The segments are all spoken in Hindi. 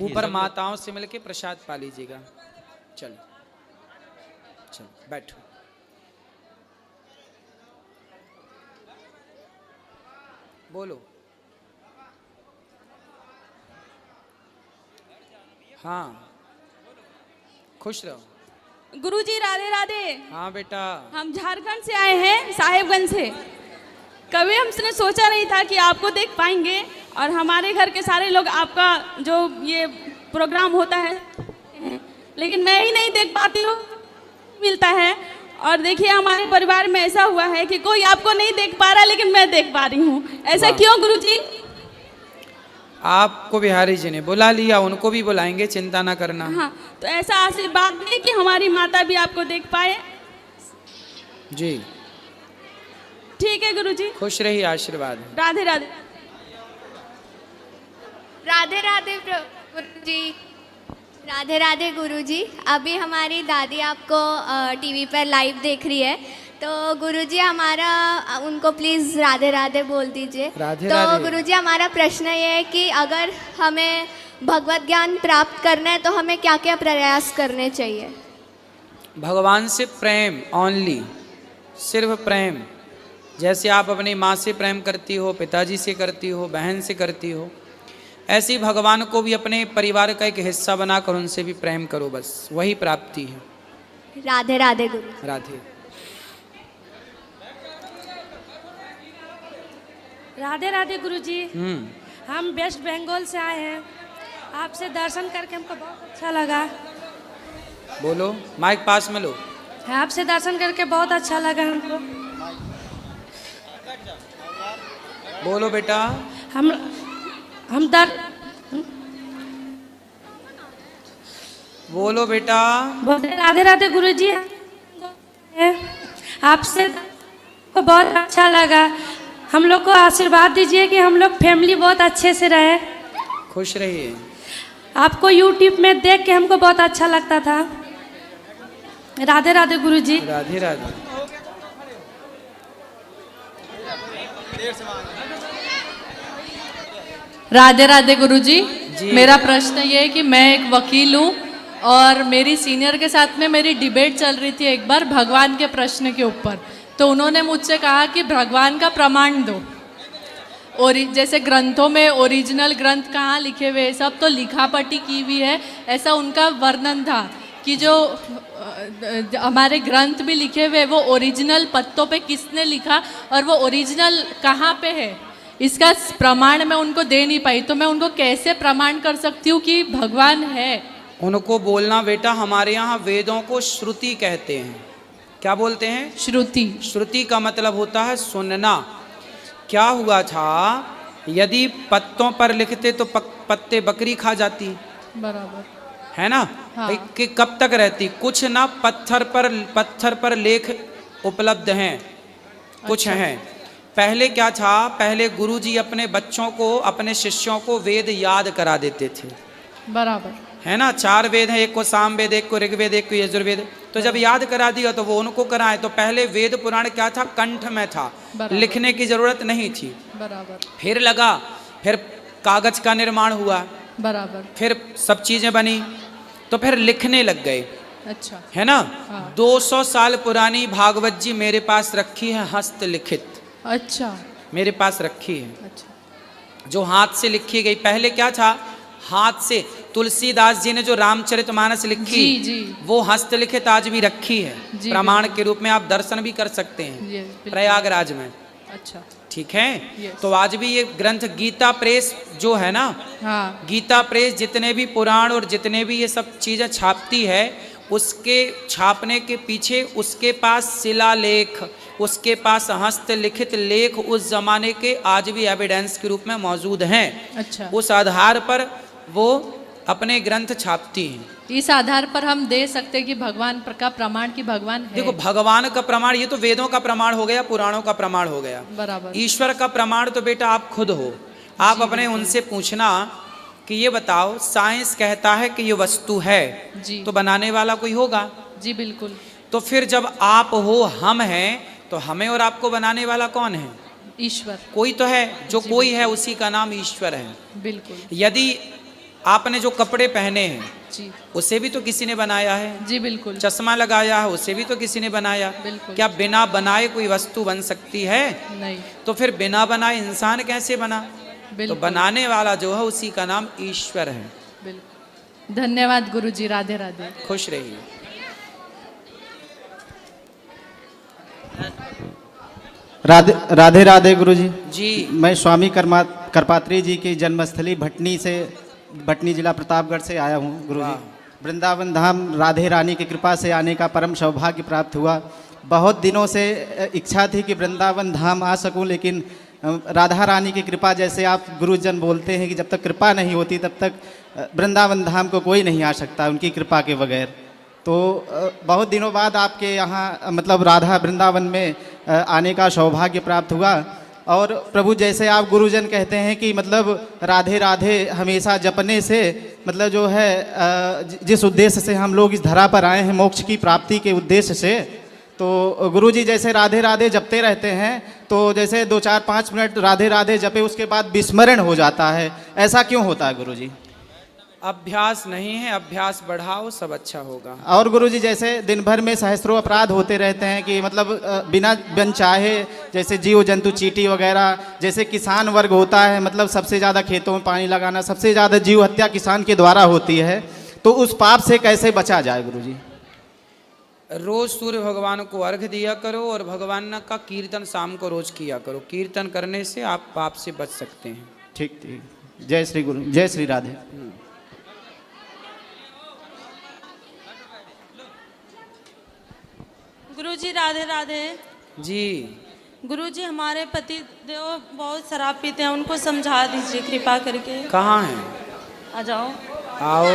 ऊपर माताओं से मिलके प्रसाद पा लीजिएगा। चलो चलो बैठो। बोलो। हाँ खुश रहो। गुरुजी राधे राधे। हाँ बेटा। हम झारखंड से आए हैं, साहेबगंज से। कभी हमने सोचा नहीं था कि आपको देख पाएंगे, और हमारे घर के सारे लोग आपका जो ये प्रोग्राम होता है, लेकिन मैं ही नहीं देख पाती हूँ, मिलता है। और देखिए हमारे परिवार में ऐसा हुआ है कि कोई आपको नहीं देख पा रहा, लेकिन मैं देख पा रही हूँ। ऐसा क्यों गुरुजी? आपको बिहारी जी ने बुला लिया, उनको भी बुलाएंगे, चिंता ना करना। हाँ, तो ऐसा आशीर्वाद दें कि हमारी माता भी आपको देख पाए। जी ठीक है गुरुजी। खुश रहिए, आशीर्वाद। राधे राधे। राधे राधे गुरुजी। राधे राधे गुरुजी। अभी हमारी दादी आपको टीवी पर लाइव देख रही है, तो गुरुजी हमारा उनको प्लीज़ राधे राधे बोल दीजिए। राधे तो राधे। गुरुजी हमारा प्रश्न ये है कि अगर हमें भगवत ज्ञान प्राप्त करना है तो हमें क्या क्या प्रयास करने चाहिए? भगवान से प्रेम, ओनली, सिर्फ प्रेम। जैसे आप अपनी माँ से प्रेम करती हो, पिताजी से करती हो, बहन से करती हो, ऐसे ही भगवान को भी अपने परिवार का एक हिस्सा बनाकर उनसे भी प्रेम करो, बस वही प्राप्ति है। राधे राधे गुरु। राधे। राधे राधे गुरुजी। हम वेस्ट बंगाल से आए हैं, आपसे दर्शन करके हमको बहुत अच्छा लगा। बोलो, माइक पास में लो। आपसे दर्शन करके बहुत अच्छा लगा हमको। बोलो बेटा। हम दर बोलो बेटा। राधे राधे गुरुजी। आपसे को बहुत अच्छा लगा। हम लोग को आशीर्वाद दीजिए कि हम लोग फैमिली बहुत अच्छे से रहे। खुश रहिए। आपको यूट्यूब में देख के हमको बहुत अच्छा लगता था। राधे राधे गुरुजी। राधे राधे। राधे राधे गुरुजी। जी। मेरा प्रश्न ये है कि मैं एक वकील हूँ, और मेरी सीनियर के साथ में मेरी डिबेट चल रही थी एक बार भगवान के प्रश्न के ऊपर। तो उन्होंने मुझसे कहा कि भगवान का प्रमाण दो, और जैसे ग्रंथों में ओरिजिनल ग्रंथ कहाँ लिखे हुए हैं, सब तो लिखापटी की हुई है, ऐसा उनका वर्णन था कि जो हमारे ग्रंथ भी लिखे हुए वो ओरिजिनल पत्तों पे किसने लिखा और वो ओरिजिनल कहाँ पे है, इसका प्रमाण मैं उनको दे नहीं पाई। तो मैं उनको कैसे प्रमाण कर सकती हूँ कि भगवान है? उनको बोलना बेटा, हमारे यहाँ वेदों को श्रुति कहते हैं। क्या बोलते हैं? श्रुति। श्रुति का मतलब होता है सुनना। क्या हुआ था, यदि पत्तों पर लिखते तो पत्ते बकरी खा जाती, बराबर है ना? हाँ। कि कब तक रहती? कुछ ना पत्थर पर लेख उपलब्ध हैं, कुछ अच्छा। हैं। पहले क्या था, पहले गुरुजी अपने बच्चों को, अपने शिष्यों को वेद याद करा देते थे, बराबर है ना? 4 वेद हैं, एक को सामवेद, एक को ऋग्वेद, एक को यजुर्वेद। तो जब याद करा दिया तो वो उनको कराए। तो पहले वेद पुराण क्या था, कंठ में था, लिखने की जरूरत नहीं थी। बराबर फिर लगा, फिर कागज का निर्माण हुआ, बराबर। फिर सब चीजें बनी, तो फिर लिखने लग गए, अच्छा, है ना? हाँ। 200 साल पुरानी भागवत जी मेरे पास रखी है, हस्तलिखित। अच्छा, मेरे पास रखी है, अच्छा। जो हाथ से लिखी गई। पहले क्या था, हाथ से तुलसीदास जी ने जो रामचरितमानस लिखी, जी। वो हस्तलिखित आज भी रखी है, जी, प्रमाण के रूप में आप दर्शन भी कर सकते हैं बिल्कुल। प्रयागराज में। अच्छा, ठीक है? Yes। तो आज भी ये ग्रंथ गीता प्रेस जो है ना, हाँ, गीता प्रेस जितने भी पुराण और जितने भी ये सब चीजें छापती है, उसके छापने के पीछे उसके पास शिलालेख, उसके पास हस्तलिखित लेख उस जमाने के आज भी एविडेंस के रूप में मौजूद हैं। अच्छा। उस आधार पर वो अपने ग्रंथ छापती हैं। इस आधार पर हम दे सकते हैं कि भगवान का प्रमाण कि भगवान है। देखो, भगवान का प्रमाण, ये तो वेदों का प्रमाण हो गया, पुराणों का प्रमाण हो गया। बराबर। ईश्वर का प्रमाण तो बेटा आप खुद हो। आप अपने उनसे पूछना कि ये बताओ, साइंस कहता है कि ये वस्तु है, जी। तो बनाने वाला कोई होगा। जी बिल्कुल। तो फिर जब आप हो, हम हैं, तो हमें और आपको बनाने वाला कौन है? ईश्वर। कोई तो है। जो जी, कोई है उसी का नाम ईश्वर है। बिल्कुल। यदि आपने जो कपड़े पहने हैं जी उसे भी तो किसी ने बनाया है, जी बिल्कुल चश्मा लगाया है उसे भी तो किसी ने बनाया। बिल्कुल। क्या बिना बनाए कोई वस्तु बन सकती है? नहीं तो फिर बिना बनाए इंसान कैसे बना? तो बिल्कुल बनाने वाला जो है उसी का नाम ईश्वर है। बिल्कुल। धन्यवाद गुरुजी। राधे राधे। खुश रहिए। राधे राधे राधे गुरुजी। जी मैं स्वामी करपात्री जी की जन्मस्थली भटनी जिला प्रतापगढ़ से आया हूँ गुरुजी। वृंदावन धाम राधे रानी की कृपा से आने का परम सौभाग्य प्राप्त हुआ। बहुत दिनों से इच्छा थी कि वृंदावन धाम आ सकूं, लेकिन राधा रानी की कृपा, जैसे आप गुरुजन बोलते हैं कि जब तक कृपा नहीं होती तब तक वृंदावन धाम को कोई नहीं आ सकता उनकी कृपा के बगैर। तो बहुत दिनों बाद आपके यहाँ मतलब राधा वृंदावन में आने का सौभाग्य प्राप्त हुआ। और प्रभु जैसे आप गुरुजन कहते हैं कि मतलब राधे राधे हमेशा जपने से मतलब जो है जिस उद्देश्य से हम लोग इस धरा पर आए हैं, मोक्ष की प्राप्ति के उद्देश्य से, तो गुरुजी जैसे राधे राधे जपते रहते हैं तो जैसे 2-4-5 मिनट राधे राधे जपे उसके बाद विस्मरण हो जाता है, ऐसा क्यों होता है गुरुजी? अभ्यास नहीं है, अभ्यास बढ़ाओ सब अच्छा होगा। और गुरुजी जैसे दिन भर में सहस्त्रों अपराध होते रहते हैं कि मतलब बिना बन चाहे जैसे जीव जंतु चींटी वगैरह, जैसे किसान वर्ग होता है मतलब सबसे ज़्यादा खेतों में पानी लगाना, सबसे ज़्यादा जीव हत्या किसान के द्वारा होती है, तो उस पाप से कैसे बचा जाए गुरुजी? रोज सूर्य भगवान को अर्घ दिया करो और भगवान का कीर्तन शाम को रोज किया करो। कीर्तन करने से आप पाप से बच सकते हैं। ठीक ठीक। जय श्री गुरु, जय श्री राधे। गुरुजी राधे राधे। जी गुरुजी हमारे पति देव बहुत शराब पीते हैं, उनको समझा दीजिए कृपा करके। कहाँ हैं? आ जाओ। आओ।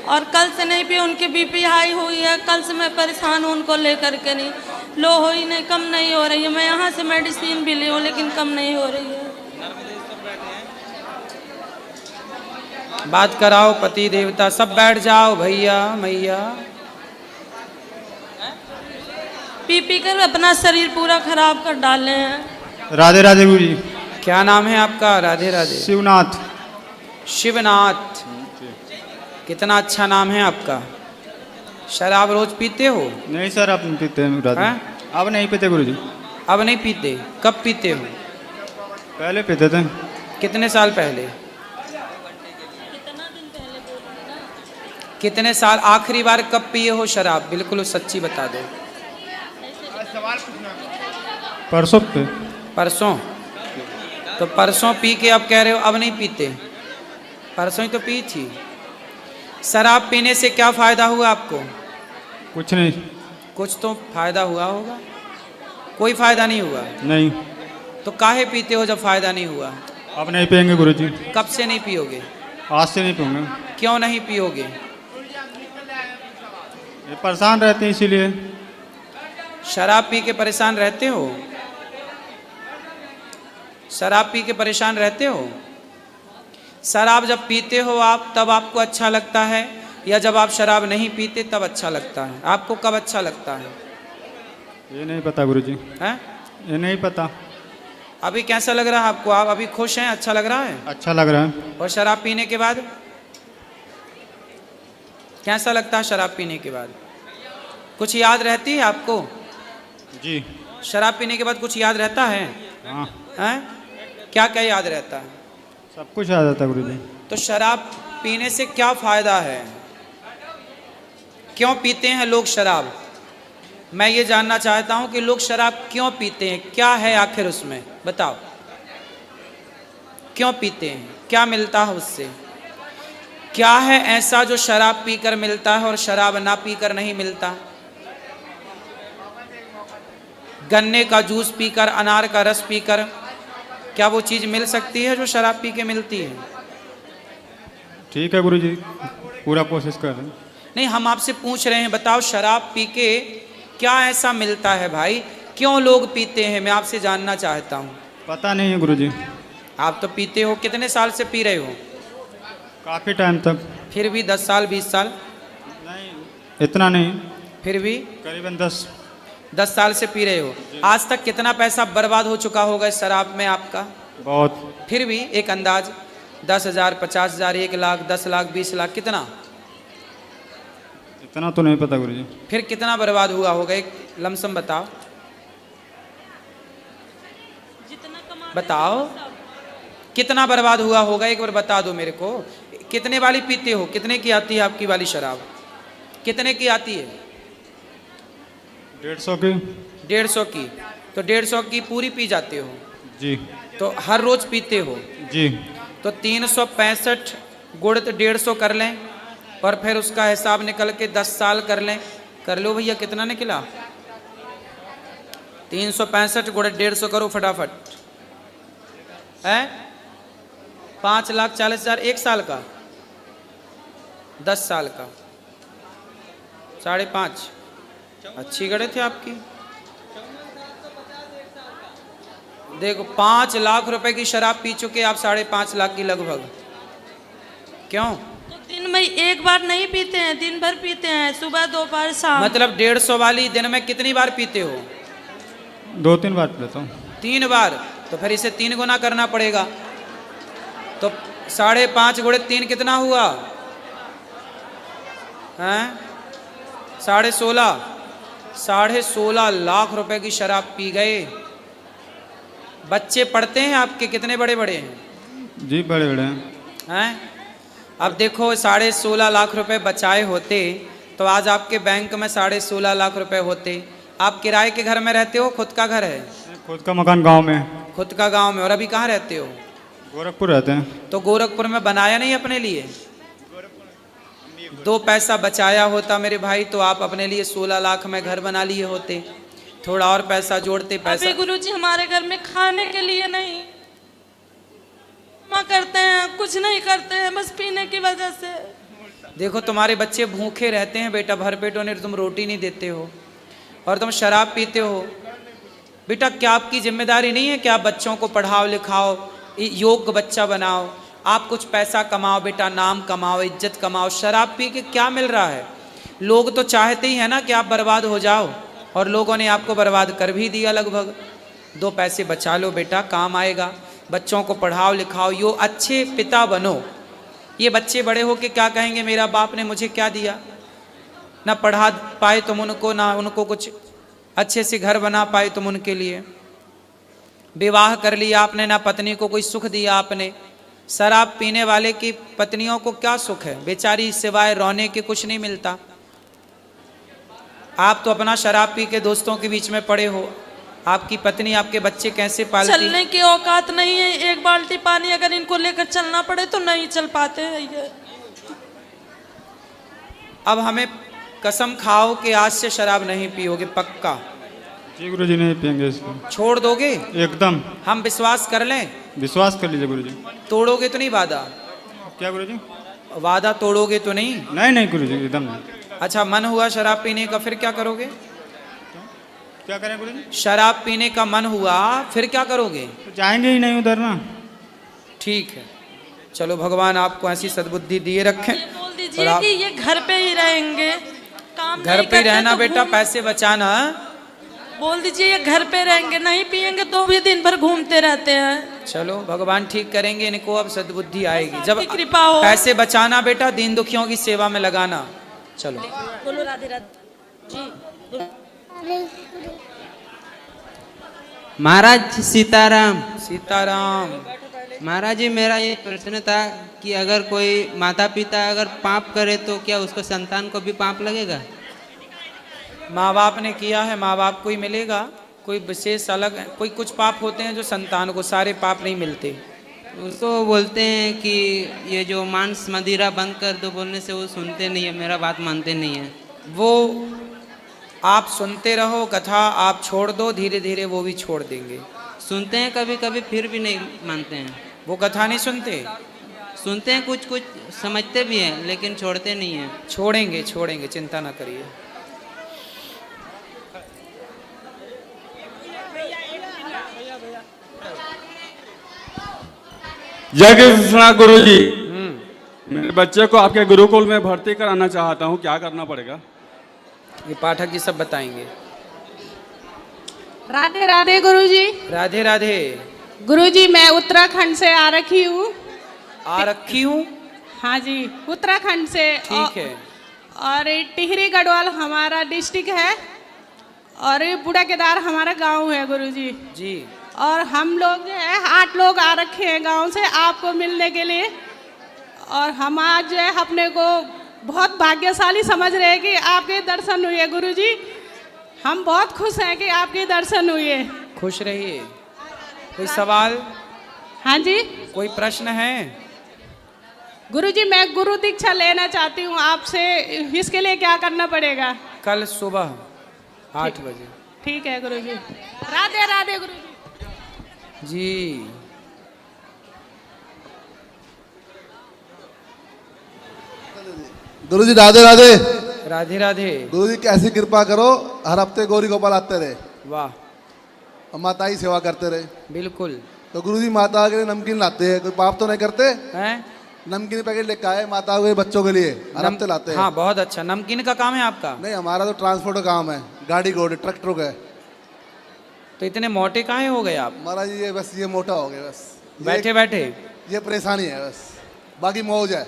और कल से नहीं पिए, उनकी बीपी हाई हुई है, कल से मैं परेशान हूँ उनको लेकर के। नहीं लो हो ही नहीं, कम नहीं हो रही है। मैं यहाँ से मेडिसिन भी ली हूँ लेकिन कम नहीं हो रही है। बात कराओ पति देवता, सब बैठ जाओ भैया मैया। पी पी कर अपना शरीर पूरा खराब कर डाले हैं। राधे राधे गुरु जी। क्या नाम है आपका? राधे राधे। शिवनाथ। शिवनाथ, कितना अच्छा नाम है आपका। शराब रोज पीते हो? नहीं सर, अब नहीं पीते हैं राधे। हैं? अब नहीं पीते गुरु जी। अब नहीं पीते? कब पीते हो? पहले पीते थे। कितने साल पहले? कितने साल? आखिरी बार कब पिए हो शराब? बिल्कुल सच्ची बता दो। परसों पे। परसों? तो परसों पी के अब कह रहे हो अब नहीं पीते? परसों ही तो पी थी। शराब पीने से क्या फायदा हुआ आपको? कुछ नहीं। कुछ तो फायदा हुआ होगा। कोई फायदा नहीं हुआ? नहीं। तो काहे पीते हो जब फायदा नहीं हुआ? अब नहीं पियेंगे गुरु जी। कब से नहीं पियोगे? आज से नहीं पीऊंगा। क्यों नहीं पियोगे? ये परेशान रहते हैं इसीलिए। शराब पी के परेशान रहते हो? शराब पी के परेशान रहते हो? शराब जब पीते हो आप तब आपको अच्छा लगता है या जब आप शराब नहीं पीते तब अच्छा लगता है? आपको कब अच्छा लगता है? ये नहीं पता गुरु जी। हैं? ये नहीं पता। अभी कैसा लग रहा है आपको? आप अभी खुश हैं? अच्छा लग रहा है? अच्छा लग रहा है। और शराब पीने के बाद कैसा लगता है? शराब पीने के बाद कुछ याद रहती है आपको? जी। शराब पीने के बाद कुछ याद रहता है? हाँ। हैं? क्या क्या याद रहता है? सब कुछ आ जाता है गुरु जी। तो शराब पीने से क्या फायदा है? क्यों पीते हैं लोग शराब? मैं ये जानना चाहता हूं कि लोग शराब क्यों पीते हैं, क्या है आखिर उसमें, बताओ। क्यों पीते हैं? क्या मिलता है उससे? क्या है ऐसा जो शराब पीकर मिलता है और शराब ना पीकर नहीं मिलता? गन्ने का जूस पीकर, अनार का रस पीकर क्या वो चीज़ मिल सकती है जो शराब पी के मिलती है? ठीक है गुरु जी, पूरा कोशिश कर रहे हैं। नहीं, हम आपसे पूछ रहे हैं, बताओ शराब पी के क्या ऐसा मिलता है भाई? क्यों लोग पीते हैं? मैं आपसे जानना चाहता हूँ। पता नहीं है गुरु जी। आप तो पीते हो, कितने साल से पी रहे हो? काफ़ी टाइम तक। फिर भी 10 साल 20 साल? नहीं, इतना नहीं। फिर भी करीबन 10 साल से पी रहे हो। आज तक कितना पैसा बर्बाद हो चुका होगा इस शराब में आपका? बहुत। फिर भी एक अंदाज? 10,000, 50,000, 1 लाख, 10 लाख, 20 लाख, कितना? इतना तो नहीं पता गुरुजी। फिर कितना बर्बाद हुआ होगा, एक लमसम बताओ, बताओ कितना बर्बाद हुआ होगा, एक बार बता दो मेरे को। कितने वाली पीते हो, कितने की आती है आपकी वाली शराब, कितने की आती है? 150 की। 150 की, तो 150 की पूरी पी जाते हो जी। तो हर रोज पीते हो जी। तो 365 गुड़ तो 150 कर लें और फिर उसका हिसाब निकल के 10 साल कर लें। कर लो भैया, कितना निकला? 365 गुड़ 150 करो फटाफट, है 5,40,000 1 साल का, 10 साल का 5.5। अच्छी गड़े थे आपकी। देखो 5 लाख रुपए की शराब पी चुके आप, 5.5 लाख की लगभग। क्यों? तो दिन में एक बार नहीं पीते हैं, दिन भर पीते हैं, सुबह दोपहर शाम। मतलब 150 वाली दिन में कितनी बार पीते हो? 2-3 बार पीता हूँ। 3 बार, तो फिर इसे 3 गुना करना पड़ेगा। तो 5.5 गुणे 3 कितना हुआ? हैं 16.5। 16.5 लाख रुपए की शराब पी गए। बच्चे पढ़ते हैं आपके, कितने बड़े बड़े हैं? जी बड़े बड़े हैं। हैं? अब देखो 16.5 लाख रुपए बचाए होते तो आज आपके बैंक में 16.5 लाख रुपए होते। आप किराए के घर में रहते हो, खुद का घर है? खुद का मकान गांव में। खुद का गांव में। और अभी कहाँ रहते हो? गोरखपुर रहते हैं। तो गोरखपुर में बनाया नहीं अपने लिए? 2 पैसा बचाया होता मेरे भाई तो आप अपने लिए 16 लाख में घर बना लिए होते। थोड़ा और पैसा जोड़ते। पैसा अभी गुरुजी हमारे घर में खाने के लिए नहीं करते हैं, कुछ नहीं करते हैं, बस पीने की वजह से। देखो तुम्हारे बच्चे भूखे रहते हैं बेटा, भर पेट उन्हें तुम रोटी नहीं देते हो और तुम शराब पीते हो। बेटा क्या आपकी जिम्मेदारी नहीं है कि आप बच्चों को पढ़ाओ लिखाओ, योग्य बच्चा बनाओ, आप कुछ पैसा कमाओ बेटा, नाम कमाओ, इज्जत कमाओ। शराब पी के क्या मिल रहा है? लोग तो चाहते ही है ना कि आप बर्बाद हो जाओ, और लोगों ने आपको बर्बाद कर भी दिया लगभग। 2 पैसे बचा लो बेटा, काम आएगा। बच्चों को पढ़ाओ लिखाओ, यो अच्छे पिता बनो। ये बच्चे बड़े हो के क्या कहेंगे, मेरा बाप ने मुझे क्या दिया? ना पढ़ा पाए तुम उनको, ना उनको कुछ अच्छे से घर बना पाए तुम उनके लिए। विवाह कर लिया आपने, ना पत्नी को कोई सुख दिया आपने। शराब पीने वाले की पत्नियों को क्या सुख है? बेचारी सिवाय रोने के कुछ नहीं मिलता। आप तो अपना शराब पी के दोस्तों के बीच में पड़े हो, आपकी पत्नी आपके बच्चे कैसे पालती? चलने की औकात नहीं है। 1 बाल्टी पानी अगर इनको लेकर चलना पड़े तो नहीं चल पाते हैं ये। अब हमें कसम खाओ कि आज से शराब नहीं पियोगे, पक्का? जी गुरुजी नहीं पियेंगे इसको। छोड़ दोगे? एकदम। हम विश्वास कर लें? विश्वास कर लीजिए गुरुजी। तोड़ोगे तो नहीं वादा? क्या गुरुजी? वादा तोड़ोगे तो नहीं? नहीं नहीं गुरुजी, एकदम नहीं। अच्छा, मन हुआ शराब पीने का, फिर क्या करोगे? क्या करें गुरुजी? शराब पीने का मन हुआ फिर क्या करोगे? तो जाएंगे ही नहीं उधर ना। ठीक है, चलो भगवान आपको ऐसी सद्बुद्धि दिए रखें। बोल दीजिए कि ये घर पे ही रहेंगे, काम घर नहीं पे करते रहना तो बेटा, घूम- पैसे बचाना। बोल दीजिए ये घर पे रहेंगे, नहीं पियेंगे तो भी दिन भर घूमते रहते हैं। चलो भगवान ठीक करेंगे इनको, अब सद्बुद्धि आएगी जब आपकी कृपा हो। पैसे बचाना बेटा, दीन दुखियों की सेवा में लगाना। चलो बोलो राधे राधे जी। महाराज सीताराम। सीताराम। महाराज जी मेरा ये प्रश्न था कि अगर कोई माता पिता अगर पाप करे तो क्या उसको संतान को भी पाप लगेगा? माँ बाप ने किया है, माँ बाप को ही मिलेगा। कोई विशेष अलग कोई कुछ पाप होते हैं जो संतान को, सारे पाप नहीं मिलते। उसको बोलते हैं कि ये जो मांस मदिरा बंद कर दो बोलने से वो सुनते नहीं है, मेरा बात मानते नहीं है। वो आप सुनते रहो कथा, आप छोड़ दो, धीरे धीरे वो भी छोड़ देंगे। सुनते हैं कभी कभी फिर भी नहीं मानते हैं। वो कथा नहीं सुनते? सुनते हैं, कुछ कुछ समझते भी हैं लेकिन छोड़ते नहीं हैं। छोड़ेंगे छोड़ेंगे, चिंता ना करिए। जय कृष्णा गुरु जी, मेरे बच्चे को आपके गुरुकुल में भर्ती कराना चाहता हूँ, क्या करना पड़ेगा? ये पाठक जी सब बताएंगे। राधे राधे गुरुजी। राधे राधे। गुरुजी मैं उत्तराखंड से आ रखी हूँ आ रखी हूँ। हाँ जी, उत्तराखंड से। ठीक है। और ये टिहरी गढ़वाल हमारा डिस्ट्रिक्ट है और ये बूढ़ा केदार हमारा गांव है गुरुजी। जी। और हम लोग जो है 8 लोग आ रखे हैं गांव से आपको मिलने के लिए। और हम आज जो है अपने को बहुत भाग्यशाली समझ रहे हैं कि आपके दर्शन हुए गुरुजी। हम बहुत खुश हैं कि आपके दर्शन हुए। खुश रहिए। कोई सवाल? हाँ जी कोई प्रश्न है? गुरुजी, मैं गुरु दीक्षा लेना चाहती हूँ आपसे, इसके लिए क्या करना पड़ेगा? कल सुबह 8 बजे। ठीक है गुरुजी। राधे राधे गुरुजी। जी। गुरुजी राधे राधे। राधे राधे। गुरुजी कैसी कृपा करो, हर हफ्ते गौरी गोपाल आते रहे। वाह। और माता ही सेवा करते रहे। बिल्कुल। तो गुरुजी माता के लिए नमकीन लाते हैं, कोई पाप तो नहीं करते हैं? नमकीन पैकेट लेकर आए माता के बच्चों के लिए, हर हफ्ते लाते हैं। हाँ बहुत अच्छा। नमकीन का काम है आपका? नहीं, हमारा तो ट्रांसपोर्ट का काम है, गाड़ी घोड़े ट्रक ट्रुक है। तो इतने मोटे काहे हो गए आप? महाराज ये बस ये मोटा हो गया बस, बैठे बैठे ये परेशानी है बस, बाकी मौज है।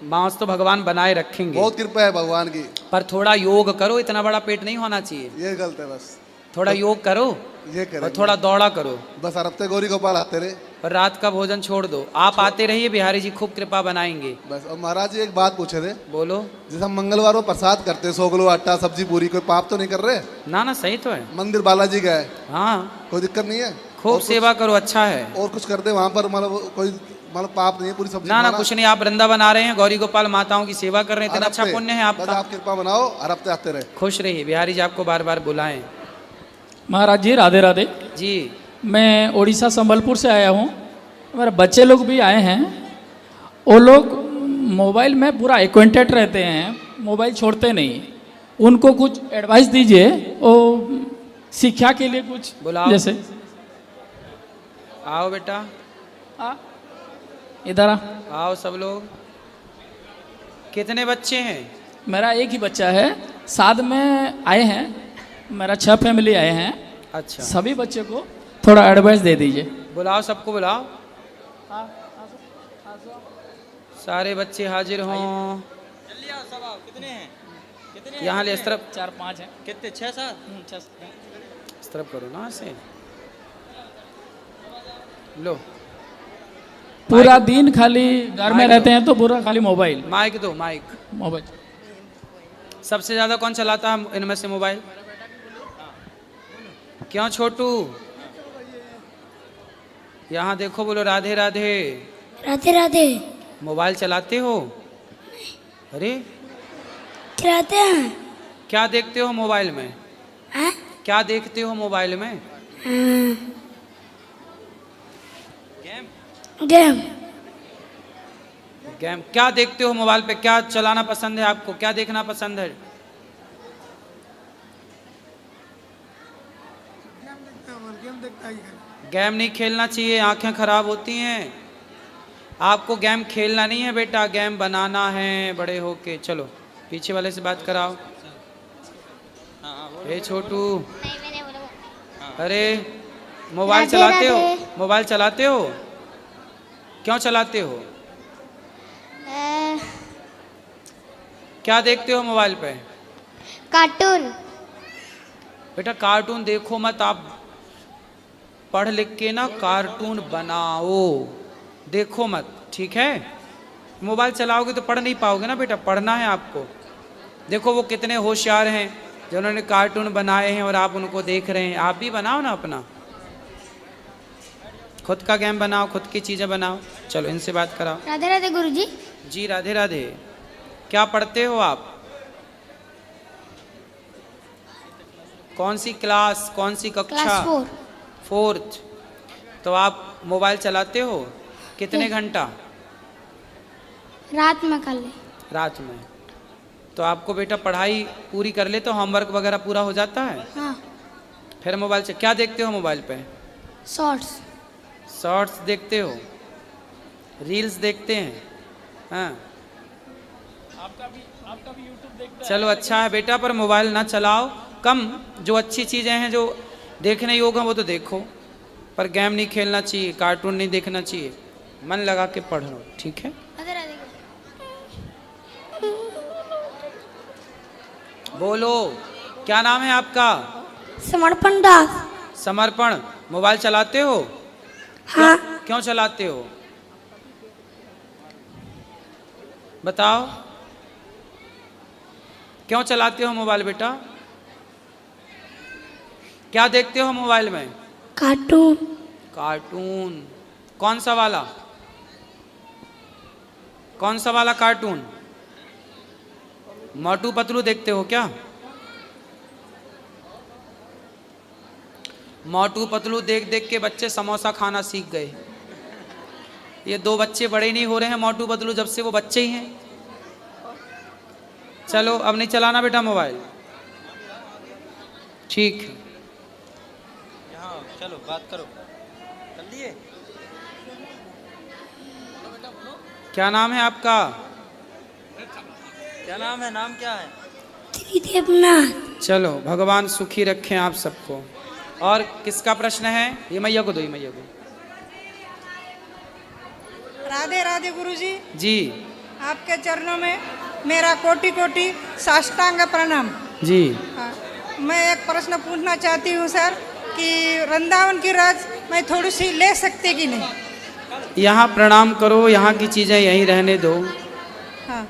बांस तो भगवान बनाए रखेंगे। बहुत कृपा है भगवान की। पर थोड़ा योग करो, इतना बड़ा पेट नहीं होना चाहिए। ये गलत है बस। थोड़ा योग करो ये करें और थोड़ा दौड़ा करो। बस हर हफ्ते गौरी गोपाल आते रहे। और रात का भोजन छोड़ दो। आप आते रहिए, बिहारी जी खूब कृपा बनाएंगे। बस। और महाराज जी एक बात पूछे थे। बोलो। जैसे हम मंगलवार को प्रसाद करते हैं, 100 किलो आटा सब्जी पूरी, कोई पाप तो नहीं कर रहे? ना ना, सही तो है। मंदिर बालाजी का है। हाँ, कोई दिक्कत नहीं है? खूब सेवा करो, अच्छा है। और कुछ कर दे वहाँ पर, मतलब कोई मतलब पाप नहीं है, पूरी सब्जी ना ना, खाना। कुछ नहीं। आप वृंदावन आ रहे हैं, गौरी गोपाल माताओं की सेवा कर रहे हैं, इतना हर अच्छा हफ्ते। पुण्य है बस आपका। आप कृपा बनाओ, हर हफ्ते आते रहे। खुश रहिए। बिहारी जी आपको बार बार बुलाएं। महाराज जी राधे राधे। जी। मैं उड़ीसा संबलपुर से आया हूँ। मेरे बच्चे लोग भी आए हैं। वो लोग मोबाइल में पूरा एक्वेंटेड रहते हैं, मोबाइल छोड़ते नहीं। उनको कुछ एडवाइस दीजिए, वो शिक्षा के लिए कुछ बुलाओ। जैसे। आओ बेटा, इधर आ। आओ सब लोग। कितने बच्चे हैं? मेरा एक ही बच्चा है, साथ में आए हैं। मेरा 6 फैमिली आए हैं। अच्छा। सभी बच्चे को थोड़ा एडवाइस दे दीजिए। बुलाओ, सबको बुलाओ। सारे बच्चे हाजिर हों। जल्दी आओ सब आओ। कितने हैं? कितने यहाँ ले, इस तरफ। 4-5 हैं। कितने? 6-7? 6। इस तरफ करो ना ऐसे। लो। पूरा दिन खाली घर में रहते हैं तो पूरा खाली मोबाइल। माइक दो, माइक। मोबाइल। सबसे ज्यादा कौन चलाता है इनमें से मोबाइल? क्यों छोटू? यहाँ देखो, बोलो राधे राधे। राधे राधे। मोबाइल चलाते हो? अरे चलाते हैं। क्या देखते हो मोबाइल में? हाँ? क्या देखते हो मोबाइल में? गेम। गेम। क्या देखते हो मोबाइल पे? क्या चलाना पसंद है आपको? क्या देखना पसंद है? गेम नहीं खेलना चाहिए, आंखें खराब होती हैं। आपको गेम खेलना नहीं है बेटा, गेम बनाना है बड़े होके। चलो पीछे वाले से बात कराओ। ए छोटू, अरे मोबाइल चलाते हो? मोबाइल चलाते हो? क्यों चलाते हो? क्या देखते हो मोबाइल पे? कार्टून। बेटा कार्टून देखो मत, आप पढ़ लिख के ना कार्टून बनाओ, देखो मत, ठीक है? मोबाइल चलाओगे तो पढ़ नहीं पाओगे ना बेटा, पढ़ना है आपको। देखो वो कितने होशियार हैं जिन्होंने कार्टून बनाए हैं और आप उनको देख रहे हैं। आप भी बनाओ ना अपना, खुद का गेम बनाओ, खुद की चीज़ें बनाओ। चलो इनसे बात कराओ। राधे राधे गुरुजी। जी राधे राधे। क्या पढ़ते हो आप? कौन सी क्लास, कौन सी कक्षा? क्लास 4। 4th। तो आप मोबाइल चलाते हो कितने घंटा? रात में कर ले। रात में। तो आपको बेटा पढ़ाई पूरी कर ले तो होमवर्क वगैरह पूरा हो जाता है? हाँ। फिर मोबाइल से क्या देखते हो मोबाइल पे? शॉर्ट्स। शॉर्ट्स देखते हो, रील्स देखते हैं? हाँ। आपका भी यूट्यूब देखते हैं। चलो अच्छा है बेटा, पर मोबाइल ना चलाओ, कम। जो अच्छी चीज़ें हैं जो देखने योग्य हैं वो तो देखो, पर गेम नहीं खेलना चाहिए, कार्टून नहीं देखना चाहिए। मन लगा के पढ़ लो, ठीक है। बोलो, क्या नाम है आपका? समर्पण दास। समर्पण। मोबाइल चलाते हो? हाँ। क्यों चलाते हो बताओ? क्यों चलाते हो मोबाइल बेटा? क्या देखते हो मोबाइल में? कार्टून। कार्टून। कौन सा वाला? कौन सा वाला कार्टून? मोटू पतलू देखते हो क्या? मोटू पतलू देख देख के बच्चे समोसा खाना सीख गए। ये दो बच्चे बड़े नहीं हो रहे हैं मोटू पतलू जब से वो बच्चे ही हैं। चलो अब नहीं चलाना बेटा मोबाइल, ठीक है। यहाँ चलो बात करो, कर लिए? क्या नाम है आपका? क्या नाम है? नाम क्या है? त्रिदेवनाथ। चलो भगवान सुखी रखें आप सबको। और किसका प्रश्न है? ये मैया को दो, ये मैया को। राधे राधे गुरुजी। जी। आपके चरणों में मेरा कोटि कोटि साष्टांग प्रणाम। जी। हाँ, मैं एक प्रश्न पूछना चाहती हूँ सर कि वृंदावन की राज मैं थोड़ी सी ले सकती कि नहीं? यहाँ प्रणाम करो, यहाँ की चीज़ें यहीं रहने दो। हाँ